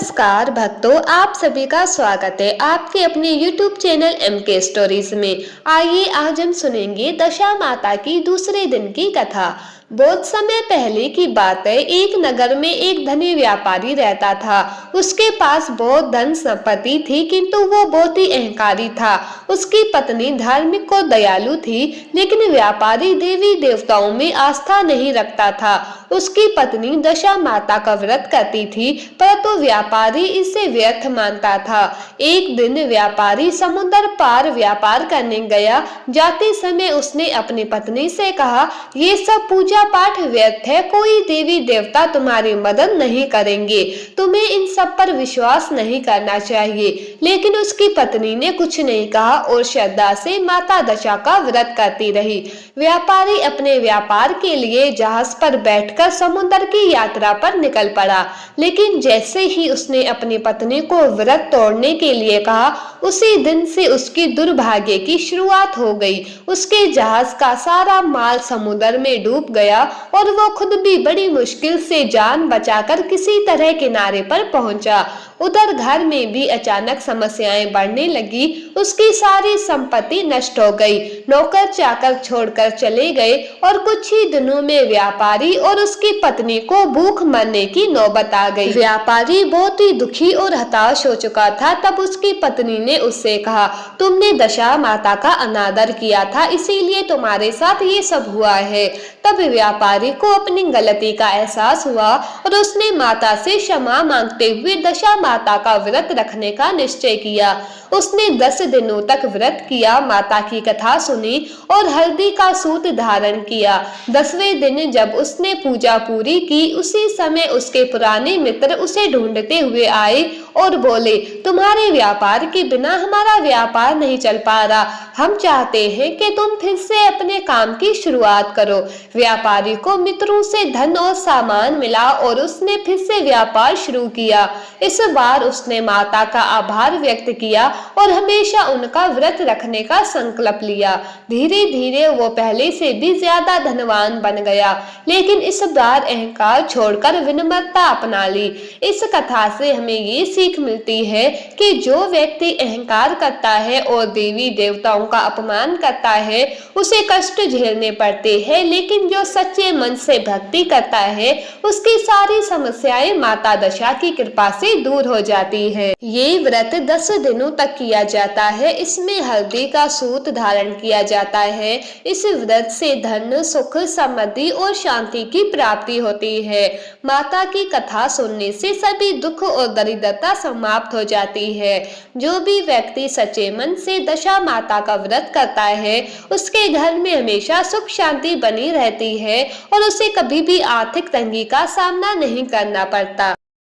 नमस्कार भक्तों, आप सभी का स्वागत है आपके अपने YouTube चैनल MK स्टोरीज में। आइए आज हम सुनेंगे दशा माता की दूसरे दिन की कथा। बहुत समय पहले की बात है। एक नगर में एक धनी व्यापारी रहता था। उसके पास बहुत धन संपत्ति थी, किंतु वो बहुत ही अहंकारी था। उसकी पत्नी धार्मिक और दयालु थी, लेकिन व्यापारी देवी देवताओं में आस्था नहीं रखता था। उसकी पत्नी दशा माता का व्रत करती थी, परंतु व्यापारी इसे व्यर्थ मानता था। एक दिन व्यापारी समुद्र पार व्यापार करने गया। जाते समय उसने अपनी पत्नी से कहा, ये सब पूजा पाठ व्यर्थ है, कोई देवी देवता तुम्हारी मदद नहीं करेंगे, तुम्हें इन सब पर विश्वास नहीं करना चाहिए। लेकिन उसकी पत्नी ने कुछ नहीं कहा और श्रद्धा से माता दशा का व्रत करती रही। व्यापारी अपने व्यापार के लिए जहाज पर बैठकर समुद्र की यात्रा पर निकल पड़ा, लेकिन जैसे ही उसने अपनी पत्नी को व्रत तोड़ने के लिए कहा, उसी दिन से उसकी दुर्भाग्य की शुरुआत हो गई। उसके जहाज का सारा माल समुद्र में डूब गया और वो खुद भी बड़ी मुश्किल से जान बचाकर किसी तरह किनारे पर पहुंचा। उधर घर में भी अचानक समस्याएं बढ़ने लगी। उसकी सारी संपत्ति नष्ट हो गई, नौकर चाकर छोड़कर चले गए और कुछ ही दिनों में व्यापारी और उसकी पत्नी को भूख मरने की नौबत आ गई। व्यापारी बहुत ही दुखी और हताश हो चुका था। तब उसकी पत्नी ने उससे कहा, तुमने दशा माता का अनादर किया था, इसीलिए तुम्हारे साथ ये सब हुआ है। तब व्यापारी को अपनी गलती का एहसास हुआ और उसने माता से क्षमा मांगते हुए दशा माता का व्रत रखने का निश्चय किया। उसने 10 दिनों तक व्रत किया, माता की कथा सुनी और हल्दी का सूत धारण किया। 10वें दिन जब उसने पूजा पूरी की, उसी समय उसके पुराने मित्र उसे ढूंढते हुए आए और बोले, तुम्हारे व्यापार के बिना हमारा व्यापार नहीं चल पा रहा, हम चाहते हैं कि तुम फिर से अपने काम की शुरुआत करो। व्यापारी को मित्रों से धन और सामान मिला और उसने फिर से व्यापार शुरू किया। इस बार उसने माता का आभार व्यक्त किया और हमेशा उनका व्रत रखने का संकल्प लिया। धीरे धीरे वो पहले से भी ज्यादा धनवान बन गया, लेकिन इस बार अहंकार छोड़कर विनम्रता अपना ली। इस कथा से हमें ये सीख मिलती है कि जो व्यक्ति अहंकार करता है और देवी देवताओं का अपमान करता है, उसे कष्ट झेलने पड़ते हैं, लेकिन जो सच्चे मन से भक्ति करता है, उसकी सारी समस्याएं माता दशा की कृपा से दूर हो जाती है। ये व्रत 10 दिनों तक किया जाता है। इसमें हल्दी का सूत धारण किया जाता है। इस व्रत से धन, सुख, समृद्धि और शांति की प्राप्ति होती है। माता की कथा सुनने से सभी दुख और दरिद्रता समाप्त हो जाती है। जो भी व्यक्ति सच्चे मन से दशा माता का व्रत करता है, उसके घर में हमेशा सुख शांति बनी रहती है और उसे कभी भी आर्थिक तंगी का सामना नहीं करना पड़ता।